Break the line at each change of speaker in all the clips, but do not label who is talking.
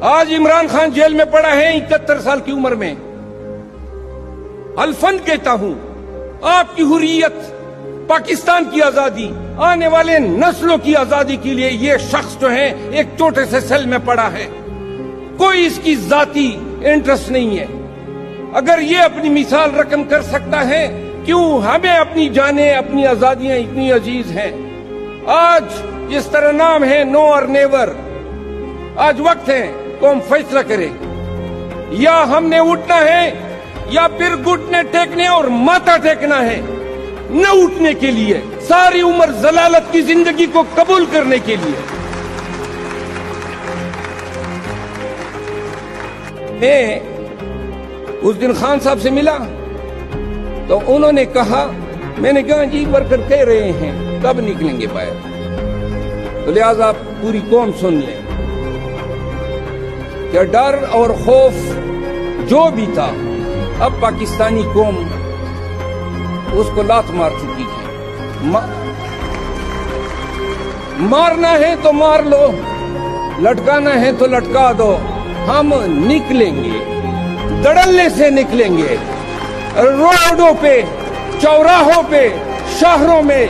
آج عمران خان جیل میں پڑا ہے 71 سال کی عمر میں. الفن کہتا ہوں، آپ کی حریت، پاکستان کی آزادی، آنے والے نسلوں کی آزادی کے لیے یہ شخص جو ہے ایک چھوٹے سے سیل میں پڑا ہے. کوئی اس کی ذاتی انٹرسٹ نہیں ہے. اگر یہ اپنی مثال رقم کر سکتا ہے، کیوں ہمیں اپنی جانیں، اپنی آزادیاں اتنی عزیز ہیں؟ آج جس طرح نام ہے نو اور نیور، آج وقت ہے تو ہم فیصلہ کریں. یا ہم نے اٹھنا ہے یا پھر گھٹنے ٹیکنے اور ماتھا ٹیکنا ہے. نہ اٹھنے کے لیے، ساری عمر ضلالت کی زندگی کو قبول کرنے کے لیے. میں اس دن خان صاحب سے ملا تو انہوں نے کہا، میں نے کہا جی ورکر کہہ رہے ہیں کب نکلیں گے باہر، تو لہذا پوری قوم سن لیں کہ ڈر اور خوف جو بھی تھا اب پاکستانی قوم اس کو لات مار چکی ہے. مارنا ہے تو مار لو، لٹکانا ہے تو لٹکا دو. ہم نکلیں گے، دڑلے سے نکلیں گے، روڈوں پہ، چوراہوں پہ، شہروں میں،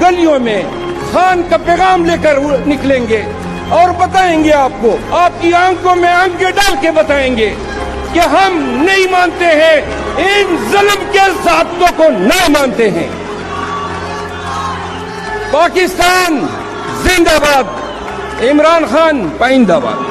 گلیوں میں خان کا پیغام لے کر نکلیں گے اور بتائیں گے آپ کو، آپ کی آنکھوں میں آنکھیں ڈال کے بتائیں گے کہ ہم نہیں مانتے ہیں، ان ظلم کے ضابطوں کو نہ مانتے ہیں. پاکستان زندہ باد، عمران خان پائندہ باد.